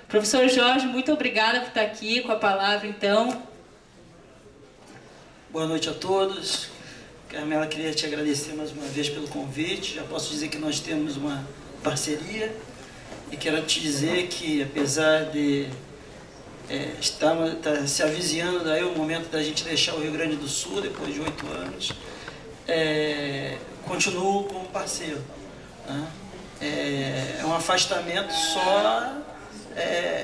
Professor Jorge, muito obrigada por estar aqui com a palavra, então. Boa noite a todos. Carmela, queria te agradecer mais uma vez pelo convite. Já posso dizer que nós temos uma parceria e quero te dizer que, apesar de estar se avizinhando daí o momento da gente deixar o Rio Grande do Sul, depois de 8 anos, continuo como parceiro, né? É um afastamento só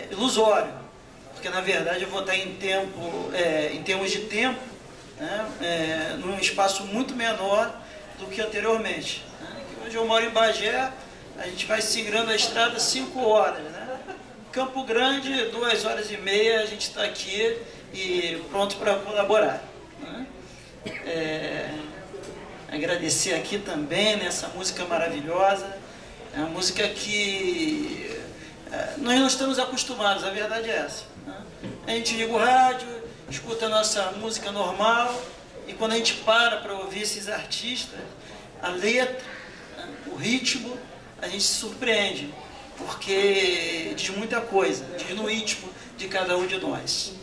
ilusório, porque na verdade eu vou estar em termos de tempo, né, num espaço muito menor do que anteriormente, né? Hoje eu moro em Bagé, a gente vai singrando a estrada 5 horas, né? Campo Grande, 2h30, a gente está aqui e pronto para colaborar, né? Agradecer aqui também nessa música maravilhosa, é uma música que nós não estamos acostumados, a verdade é essa, né? A gente liga o rádio, escuta a nossa música normal, e quando a gente para ouvir esses artistas, a letra, né, o ritmo, a gente se surpreende, porque diz muita coisa, diz no íntimo de cada um de nós.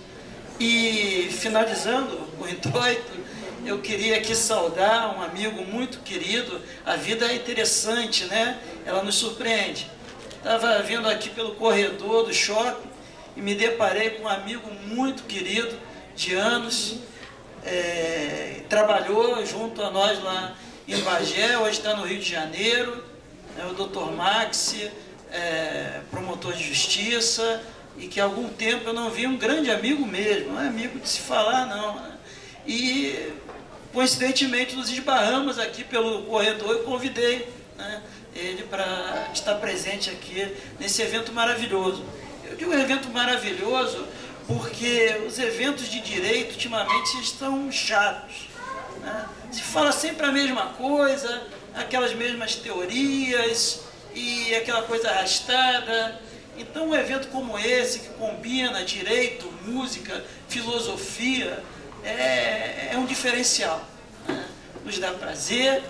E finalizando o introito, eu queria aqui saudar um amigo muito querido. A vida é interessante, né? Ela nos surpreende. Estava vindo aqui pelo corredor do shopping e me deparei com um amigo muito querido, de anos, trabalhou junto a nós lá em Bagé, hoje está no Rio de Janeiro, é o Dr. Maxi, promotor de justiça, e que há algum tempo eu não vi, um grande amigo mesmo, não é amigo de se falar não, né? E coincidentemente nos esbarramos aqui pelo corredor e convidei, né, ele para estar presente aqui nesse evento maravilhoso. Eu digo evento maravilhoso porque os eventos de direito ultimamente estão chatos, né? Se fala sempre a mesma coisa, aquelas mesmas teorias e aquela coisa arrastada. Então um evento como esse, que combina direito, música, filosofia, é um diferencial, né? Nos dá prazer.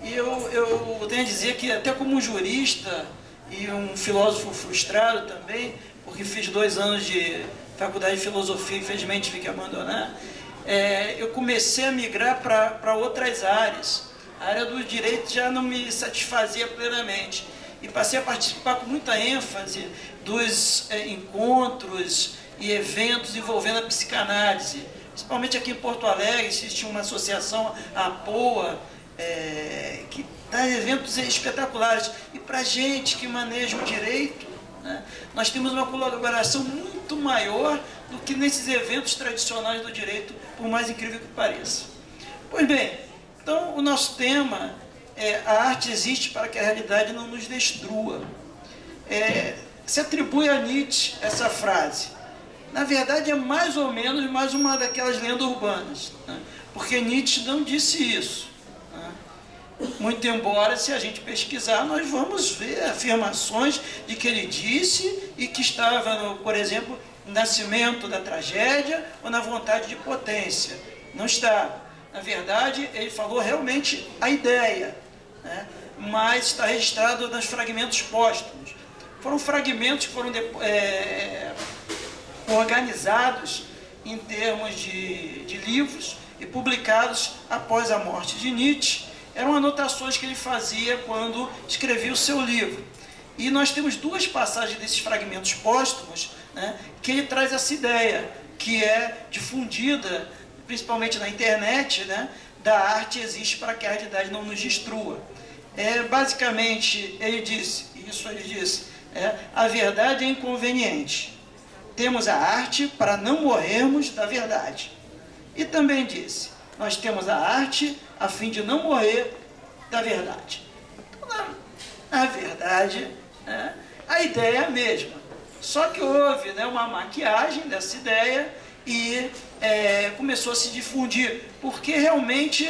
E eu tenho a dizer que até como jurista e um filósofo frustrado também, porque fiz 2 anos de faculdade de filosofia, infelizmente tive que abandonar, eu comecei a migrar para outras áreas. A área do direito já não me satisfazia plenamente. E passei a participar com muita ênfase dos encontros e eventos envolvendo a psicanálise. Principalmente aqui em Porto Alegre, existe uma associação, a APOA, que dá eventos espetaculares. E para a gente que maneja o direito, né, nós temos uma colaboração muito maior do que nesses eventos tradicionais do direito, por mais incrível que pareça. Pois bem, então o nosso tema é: a arte existe para que a realidade não nos destrua. Se atribui a Nietzsche essa frase. Na verdade é mais ou menos mais uma daquelas lendas urbanas, né? Porque Nietzsche não disse isso, né? Muito embora, se a gente pesquisar, nós vamos ver afirmações de que ele disse e que estava, por exemplo, no nascimento da tragédia ou na vontade de potência. Não está. Na verdade, ele falou realmente a ideia, né? Mas está registrado nos fragmentos póstumos. Foram fragmentos que foram organizados em termos de livros e publicados após a morte de Nietzsche. Eram anotações que ele fazia quando escrevia o seu livro. E nós temos 2 passagens desses fragmentos póstumos, né, que ele traz essa ideia, que é difundida, principalmente na internet, né, da arte existe para que a realidade não nos destrua. Basicamente, ele disse, a verdade é inconveniente. Temos a arte para não morrermos da verdade. E também disse, nós temos a arte a fim de não morrer da verdade. Então, na verdade, né, a ideia é a mesma. Só que houve, né, uma maquiagem dessa ideia e começou a se difundir, porque realmente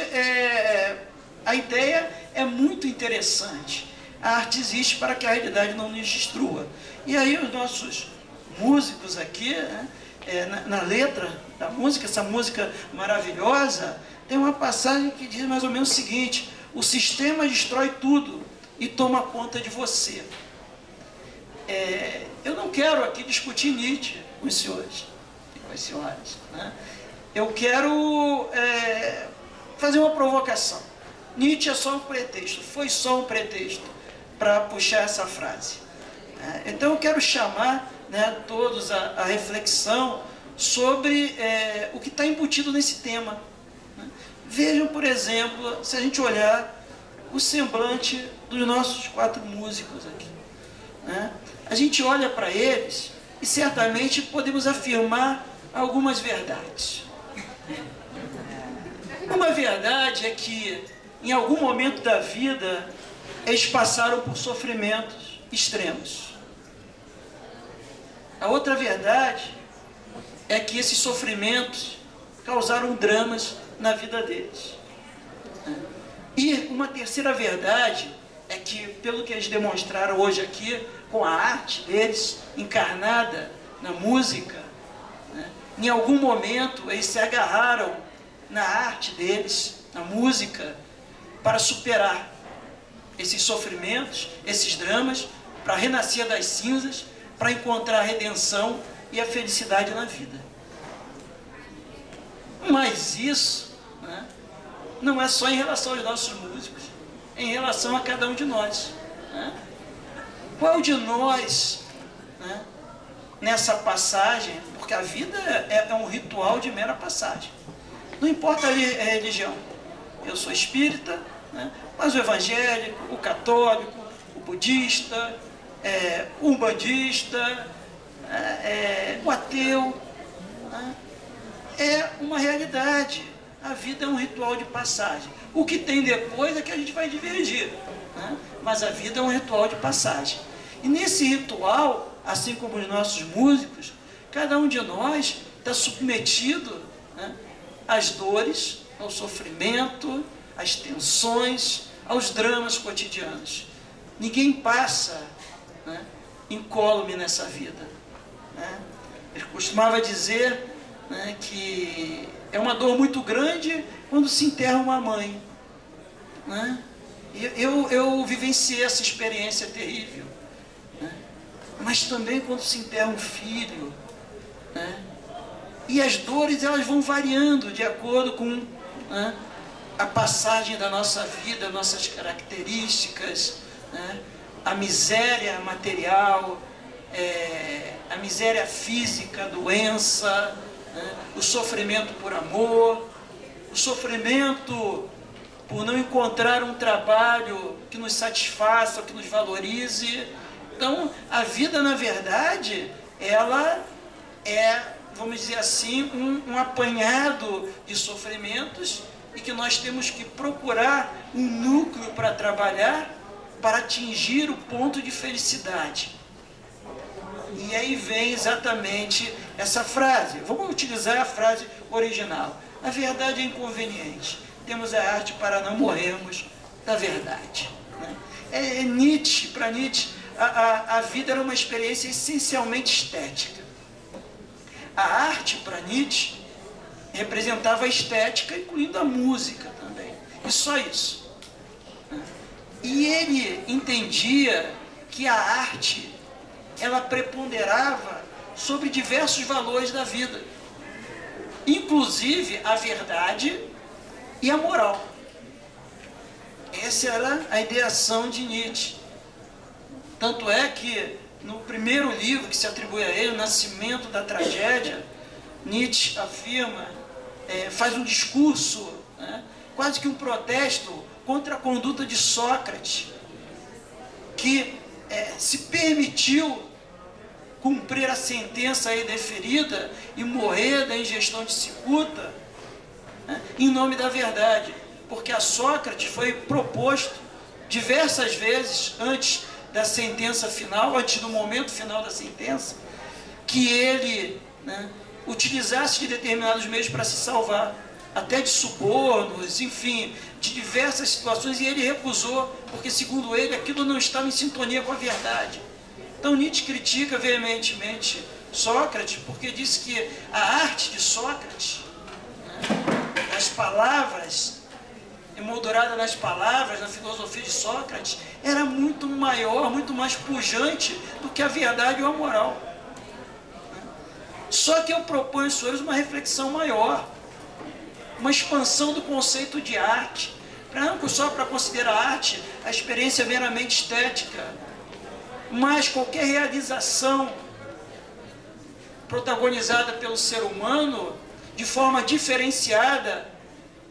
a ideia é muito interessante. A arte existe para que a realidade não nos destrua. E aí os nossos músicos aqui, né, na letra da música, essa música maravilhosa, tem uma passagem que diz mais ou menos o seguinte: o sistema destrói tudo e toma conta de você. eu não quero aqui discutir Nietzsche com os senhores e com as senhoras, né? Eu quero fazer uma provocação. Nietzsche é só um pretexto, foi só um pretexto para puxar essa frase. Então eu quero chamar, né, todos a reflexão sobre o que está embutido nesse tema. Né? Vejam, por exemplo, se a gente olhar o semblante dos nossos 4 músicos aqui. Né? A gente olha para eles e certamente podemos afirmar algumas verdades. Uma verdade é que, em algum momento da vida, eles passaram por sofrimentos extremos. A outra verdade é que esses sofrimentos causaram dramas na vida deles. E uma terceira verdade é que, pelo que eles demonstraram hoje aqui, com a arte deles encarnada na música, né, em algum momento eles se agarraram na arte deles, na música, para superar esses sofrimentos, esses dramas, para renascer das cinzas, para encontrar a redenção e a felicidade na vida. Mas isso, né, não é só em relação aos nossos músicos, é em relação a cada um de nós. Né? Qual de nós, né, nessa passagem, porque a vida é um ritual de mera passagem. Não importa a religião. Eu sou espírita, né, mas o evangélico, o católico, o budista, o umbandista, o ateu, né, é uma realidade. A vida é um ritual de passagem. O que tem depois é que a gente vai divergir, né? Mas a vida é um ritual de passagem. E nesse ritual, assim como os nossos músicos, cada um de nós está submetido, né, às dores, ao sofrimento, às tensões, aos dramas cotidianos. Ninguém passa, né, incólume nessa vida. Né? Ele costumava dizer, né, que é uma dor muito grande quando se enterra uma mãe. Né? Eu vivenciei essa experiência terrível. Né? Mas também quando se enterra um filho. Né? E as dores, elas vão variando de acordo com, né, a passagem da nossa vida, nossas características, né? A miséria material, a miséria física, a doença, né? O sofrimento por amor, o sofrimento por não encontrar um trabalho que nos satisfaça, que nos valorize. Então, a vida, na verdade, ela é, vamos dizer assim, um apanhado de sofrimentos e que nós temos que procurar um núcleo para trabalhar para atingir o ponto de felicidade. E aí vem exatamente essa frase. Vamos utilizar a frase original. A verdade é inconveniente. Temos a arte para não morrermos da verdade. Né? Nietzsche, para Nietzsche, a vida era uma experiência essencialmente estética. A arte, para Nietzsche, representava a estética, incluindo a música também. E só isso. E ele entendia que a arte, ela preponderava sobre diversos valores da vida, inclusive a verdade e a moral. Essa era a ideação de Nietzsche. Tanto é que no primeiro livro que se atribui a ele, O Nascimento da Tragédia, Nietzsche afirma, faz um discurso, né, quase que um protesto contra a conduta de Sócrates, que se permitiu cumprir a sentença aí deferida e morrer da ingestão de cicuta, né, em nome da verdade, porque a Sócrates foi proposto diversas vezes antes da sentença final, antes do momento final da sentença, que ele, né, utilizasse de determinados meios para se salvar, até de subornos, enfim, de diversas situações, e ele recusou, porque segundo ele aquilo não estava em sintonia com a verdade. Então Nietzsche critica veementemente Sócrates, porque diz que a arte de Sócrates, né, as palavras emoldurada nas palavras, na filosofia de Sócrates, era muito maior, muito mais pujante do que a verdade ou a moral. Só que eu proponho aos senhores uma reflexão maior, uma expansão do conceito de arte, não só para considerar a arte a experiência meramente estética, mas qualquer realização protagonizada pelo ser humano de forma diferenciada,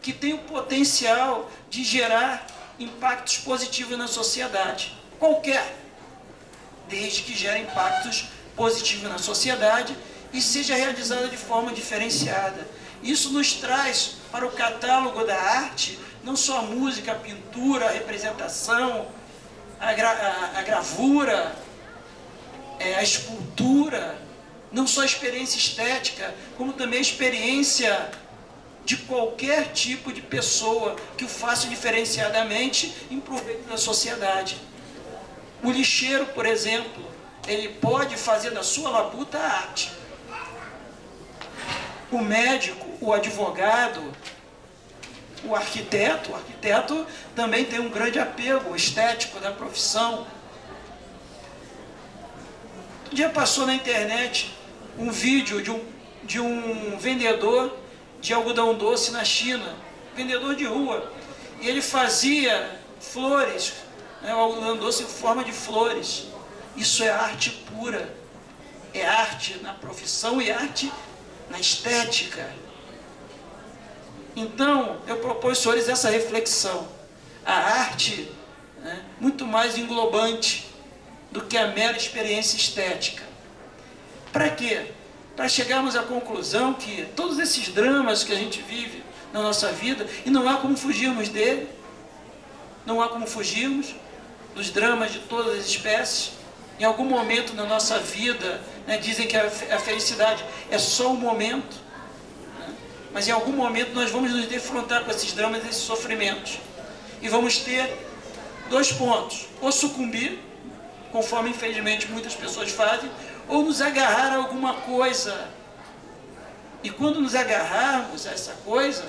que tem o potencial de gerar impactos positivos na sociedade. Qualquer, desde que gere impactos positivos na sociedade e seja realizada de forma diferenciada. Isso nos traz para o catálogo da arte, não só a música, a pintura, a representação, a gravura, a escultura, não só a experiência estética, como também a experiência de qualquer tipo de pessoa que o faça diferenciadamente em proveito da sociedade. O lixeiro, por exemplo, ele pode fazer da sua labuta arte. O médico, o advogado, o arquiteto também tem um grande apego estético da profissão. Um dia passou na internet um vídeo de um vendedor de algodão doce na China, vendedor de rua, e ele fazia flores, né, o algodão doce em forma de flores. Isso é arte pura, é arte na profissão e arte na estética. Então, eu proponho aos senhores essa reflexão. A arte, né, muito mais englobante do que a mera experiência estética. Para quê? Para chegarmos à conclusão que todos esses dramas que a gente vive na nossa vida, e não há como fugirmos dele, não há como fugirmos dos dramas de todas as espécies. Em algum momento na nossa vida, né, dizem que a felicidade é só um momento, né, mas em algum momento nós vamos nos defrontar com esses dramas, esses sofrimentos, e vamos ter dois pontos: ou sucumbir, conforme infelizmente muitas pessoas fazem, ou nos agarrar a alguma coisa. E quando nos agarrarmos a essa coisa,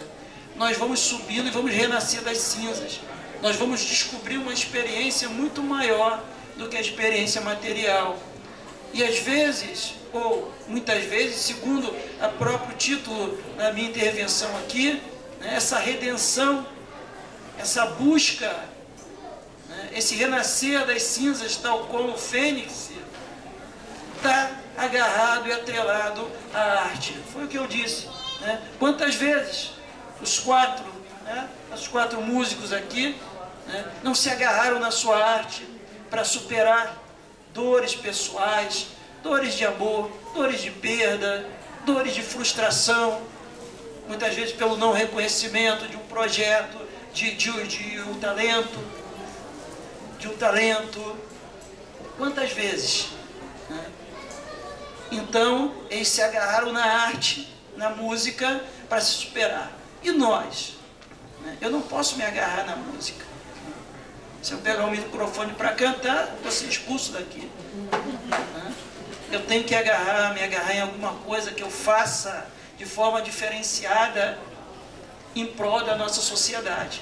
nós vamos subindo e vamos renascer das cinzas. Nós vamos descobrir uma experiência muito maior do que a experiência material. E às vezes, ou muitas vezes, segundo o próprio título da minha intervenção aqui, né, essa redenção, essa busca, né, esse renascer das cinzas, tal como o fênix, está agarrado e atrelado à arte. Foi o que eu disse, né? Quantas vezes os quatro músicos aqui, né, não se agarraram na sua arte para superar dores pessoais, dores de amor, dores de perda, dores de frustração, muitas vezes pelo não reconhecimento de um projeto, de um talento. Quantas vezes? Né? Então, eles se agarraram na arte, na música, para se superar. E nós? Né? Eu não posso me agarrar na música. Se eu pegar um microfone para cantar, vou ser expulso daqui. Né? Eu tenho que me agarrar em alguma coisa que eu faça de forma diferenciada em prol da nossa sociedade.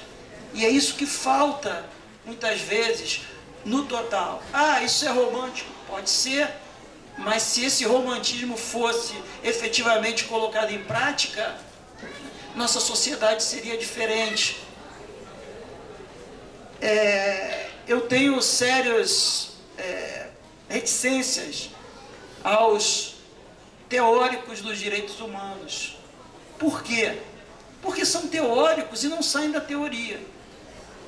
E é isso que falta, muitas vezes, no total. Ah, isso é romântico? Pode ser. Mas se esse romantismo fosse efetivamente colocado em prática, nossa sociedade seria diferente. Eu tenho sérias reticências aos teóricos dos direitos humanos. Por quê? Porque são teóricos e não saem da teoria.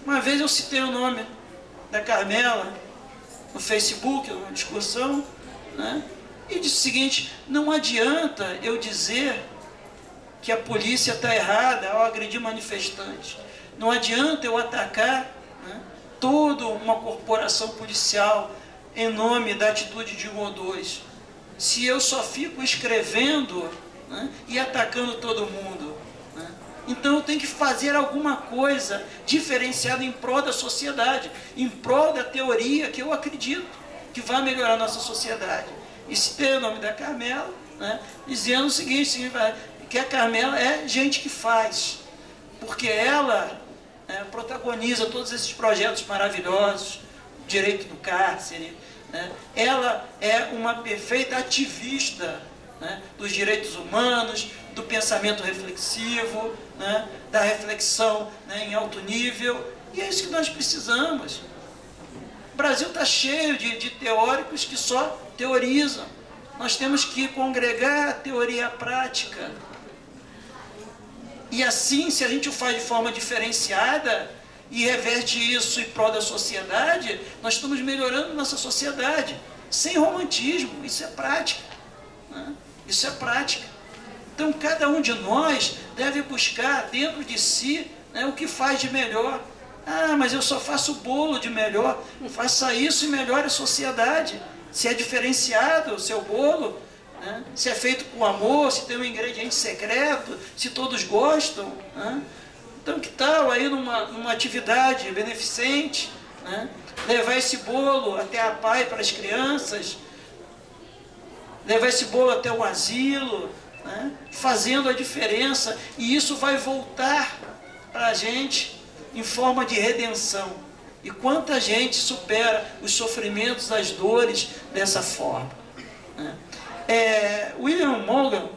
Uma vez eu citei o nome da Carmela no Facebook, numa discussão, né? E disse o seguinte: não adianta eu dizer que a polícia está errada ao agredir manifestantes. Não adianta eu atacar, né, toda uma corporação policial em nome da atitude de um ou dois, se eu só fico escrevendo, né, e atacando todo mundo. Né? Então eu tenho que fazer alguma coisa diferenciada em prol da sociedade, em prol da teoria que eu acredito que vai melhorar a nossa sociedade. E citei o nome da Carmela, né, dizendo o seguinte, que a Carmela é gente que faz, porque ela né, protagoniza todos esses projetos maravilhosos, direito do cárcere, né, ela é uma perfeita ativista, né, dos direitos humanos, do pensamento reflexivo, né, da reflexão, né, em alto nível, e é isso que nós precisamos. O Brasil está cheio de teóricos que só teorizam. Nós temos que congregar a teoria à prática. E assim, se a gente o faz de forma diferenciada e reverte isso em prol da sociedade, nós estamos melhorando nossa sociedade. Sem romantismo, isso é prática, né? Isso é prática. Então, cada um de nós deve buscar dentro de si, né, o que faz de melhor. Ah, mas eu só faço bolo de melhor. Faça isso e melhore a sociedade. Se é diferenciado o seu bolo, né? Se é feito com amor, se tem um ingrediente secreto, se todos gostam, né? Então, que tal aí numa atividade beneficente, né, levar esse bolo até a PAI para as crianças, levar esse bolo até o asilo, né, fazendo a diferença, e isso vai voltar para a gente em forma de redenção. E quanta gente supera os sofrimentos, as dores dessa forma, né? William Morgan,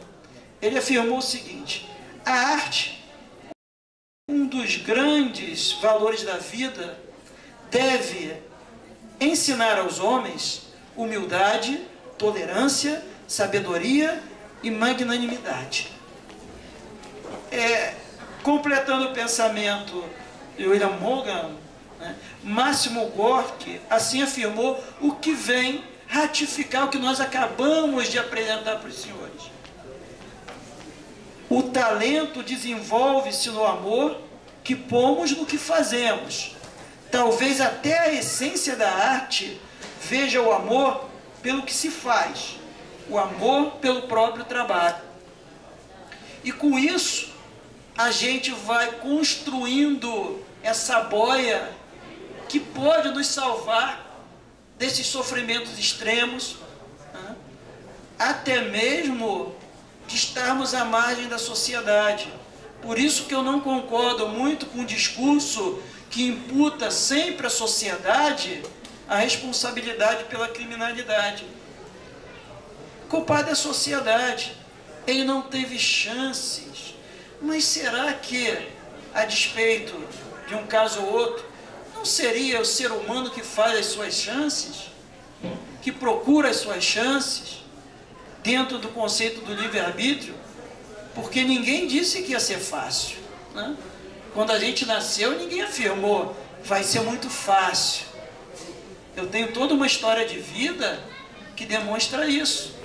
ele afirmou o seguinte: a arte, um dos grandes valores da vida, deve ensinar aos homens humildade, tolerância, sabedoria e magnanimidade. Completando o pensamento de William Morgan, né, Máximo Gorki assim afirmou, o que vem ratificar o que nós acabamos de apresentar para os senhores. O talento desenvolve-se no amor que pomos no que fazemos. Talvez até a essência da arte veja o amor pelo que se faz, o amor pelo próprio trabalho. E com isso, a gente vai construindo essa boia que pode nos salvar desses sofrimentos extremos, né? Até mesmo de estarmos à margem da sociedade. Por isso que eu não concordo muito com o discurso que imputa sempre à sociedade a responsabilidade pela criminalidade. Culpada é a sociedade. Ele não teve chances. Mas será que, a despeito de um caso ou outro, não seria o ser humano que faz as suas chances? Que procura as suas chances dentro do conceito do livre-arbítrio? Porque ninguém disse que ia ser fácil, né? Quando a gente nasceu, ninguém afirmou, vai ser muito fácil. Eu tenho toda uma história de vida que demonstra isso.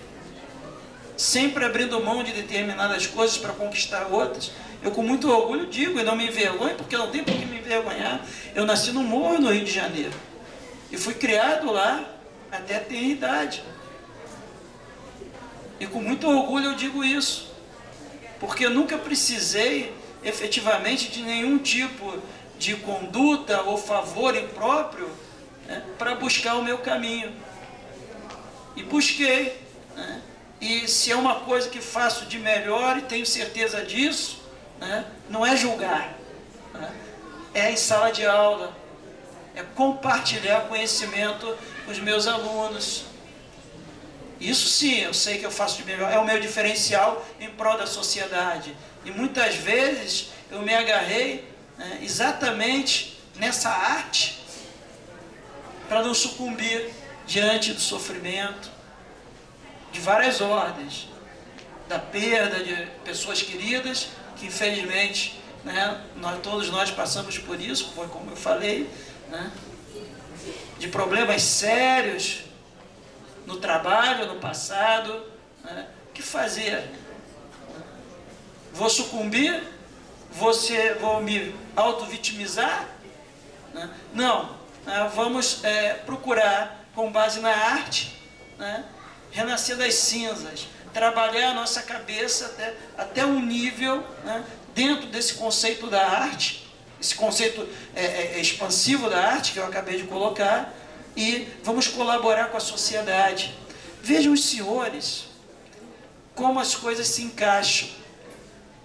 Sempre abrindo mão de determinadas coisas para conquistar outras. Eu com muito orgulho digo, e não me envergonho, porque não tem por que me envergonhar. Eu nasci no Morro, no Rio de Janeiro. E fui criado lá até ter idade. E com muito orgulho eu digo isso. Porque eu nunca precisei, efetivamente, de nenhum tipo de conduta ou favor impróprio, né, para buscar o meu caminho. E busquei, né? E se é uma coisa que faço de melhor e tenho certeza disso, né, não é julgar, né, é em sala de aula, é compartilhar conhecimento com os meus alunos. Isso sim, eu sei que eu faço de melhor, é o meu diferencial em prol da sociedade. E muitas vezes eu me agarrei, né, exatamente nessa arte para não sucumbir diante do sofrimento de várias ordens, da perda de pessoas queridas, que infelizmente, né, todos nós passamos por isso, foi como eu falei, né, de problemas sérios no trabalho, no passado, né, o que fazer? Vou sucumbir? Vou me auto-vitimizar? Né? Não, vamos procurar, com base na arte, né, renascer das cinzas, trabalhar a nossa cabeça até um nível, né, dentro desse conceito da arte, esse conceito expansivo da arte que eu acabei de colocar, e vamos colaborar com a sociedade. Vejam os senhores, como as coisas se encaixam.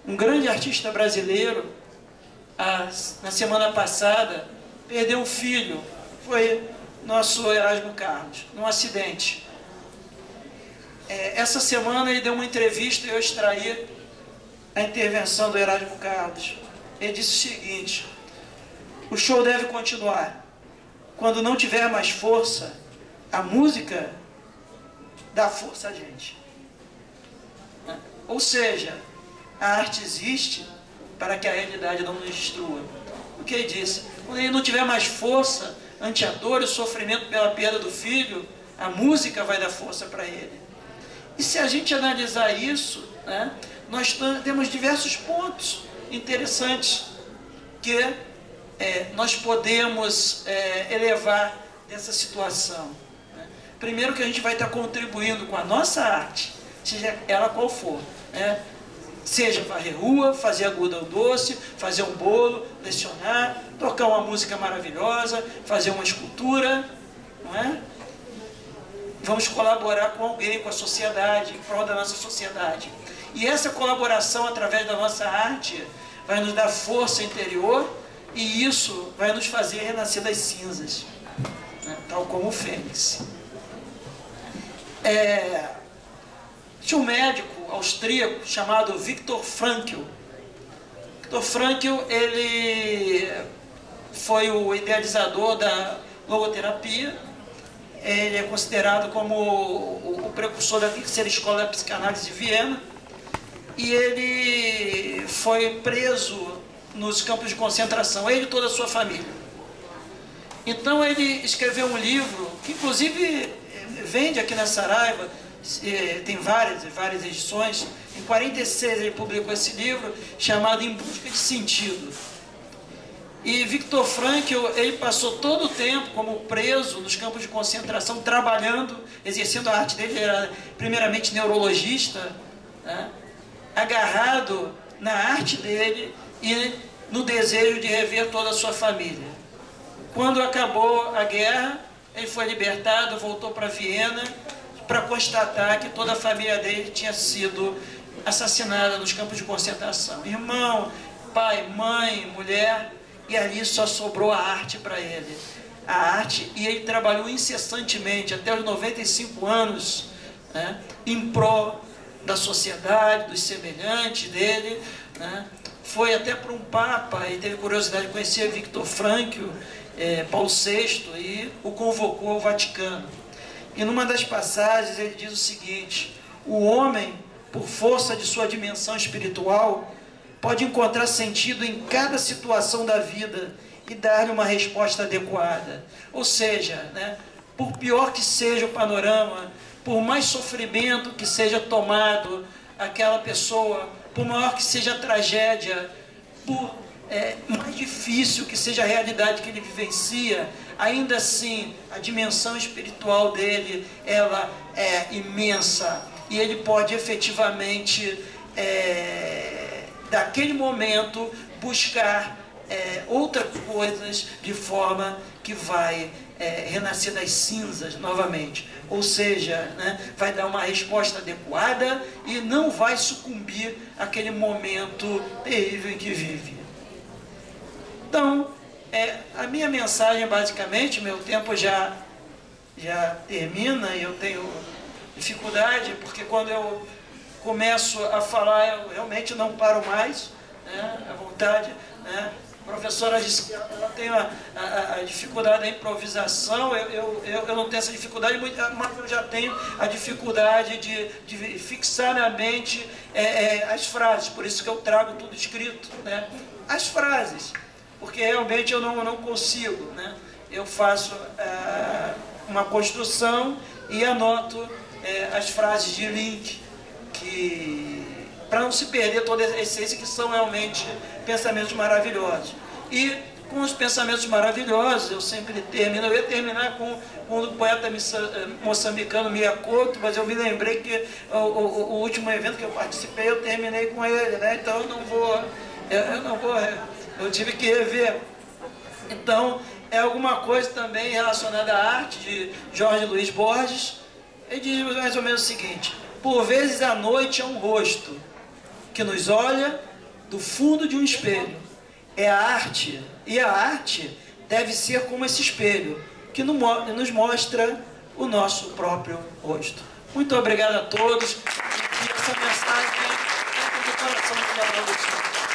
Um grande artista brasileiro, na semana passada, perdeu um filho, foi nosso Erasmo Carlos, num acidente. Essa semana ele deu uma entrevista e eu extraí a intervenção do Erasmo Carlos. Ele disse o seguinte: o show deve continuar. Quando não tiver mais força, a música dá força a gente. Ou seja, a arte existe para que a realidade não nos destrua. O que ele disse? Quando ele não tiver mais força ante a dor e o sofrimento pela perda do filho, a música vai dar força para ele. E se a gente analisar isso, né, nós temos diversos pontos interessantes que nós podemos elevar dessa situação. Né? Primeiro, que a gente vai estar contribuindo com a nossa arte, seja ela qual for, né? Seja varrer rua, fazer algodão doce, fazer um bolo, lecionar, tocar uma música maravilhosa, fazer uma escultura, não é? Vamos colaborar com alguém, com a sociedade, em prol da nossa sociedade. E essa colaboração através da nossa arte vai nos dar força interior e isso vai nos fazer renascer das cinzas, né? Tal como o Fênix. Tinha um médico austríaco chamado Viktor Frankl. Viktor Frankl, ele foi o idealizador da logoterapia. Ele é considerado como o precursor da terceira escola da psicanálise de Viena. E ele foi preso nos campos de concentração, ele e toda a sua família. Então ele escreveu um livro, que inclusive vende aqui na Saraiva, tem várias edições. Em 46 ele publicou esse livro, chamado Em Busca de Sentido. E Viktor Frankl, ele passou todo o tempo como preso nos campos de concentração, trabalhando, exercendo a arte dele. Ele era primeiramente neurologista, né? Agarrado na arte dele e no desejo de rever toda a sua família. Quando acabou a guerra, ele foi libertado, voltou para Viena, para constatar que toda a família dele tinha sido assassinada nos campos de concentração. Irmão, pai, mãe, mulher, e ali só sobrou a arte para ele. A arte, e ele trabalhou incessantemente, até os 95 anos, né, em prol da sociedade, dos semelhantes dele, né. Foi até para um papa, e teve curiosidade de conhecer Viktor Frankl, Paulo VI, e o convocou ao Vaticano. E numa das passagens ele diz o seguinte: o homem, por força de sua dimensão espiritual, pode encontrar sentido em cada situação da vida e dar-lhe uma resposta adequada. Ou seja, né, por pior que seja o panorama, por mais sofrimento que seja tomado aquela pessoa, por maior que seja a tragédia, por mais difícil que seja a realidade que ele vivencia, ainda assim a dimensão espiritual dele, ela é imensa, e ele pode efetivamente daquele momento buscar outras coisas, de forma que vai renascer das cinzas novamente. Ou seja, né, vai dar uma resposta adequada e não vai sucumbir àquele momento terrível em que vive. Então, a minha mensagem, basicamente, meu tempo já termina e eu tenho dificuldade, porque quando eu começo a falar, eu realmente não paro mais, né, à vontade, né? A professora disse que ela tem a dificuldade da improvisação. Eu não tenho essa dificuldade, mas eu já tenho a dificuldade de fixar na mente as frases, por isso que eu trago tudo escrito, né? As frases, porque realmente eu não consigo, né? Eu faço uma construção e anoto as frases de link, para não se perder toda a essência, que são realmente pensamentos maravilhosos. E com os pensamentos maravilhosos, eu sempre termino. Eu ia terminar com o poeta moçambicano Mia Couto, mas eu me lembrei que o último evento que eu participei, eu terminei com ele, né? Então eu tive que rever. Então, é alguma coisa também relacionada à arte, de Jorge Luiz Borges. Ele diz mais ou menos o seguinte: por vezes a noite é um rosto que nos olha do fundo de um espelho é a arte, e a arte deve ser como esse espelho, que nos mostra o nosso próprio rosto. Muito obrigado a todos, e essa mensagem é do coração de cada um de vocês.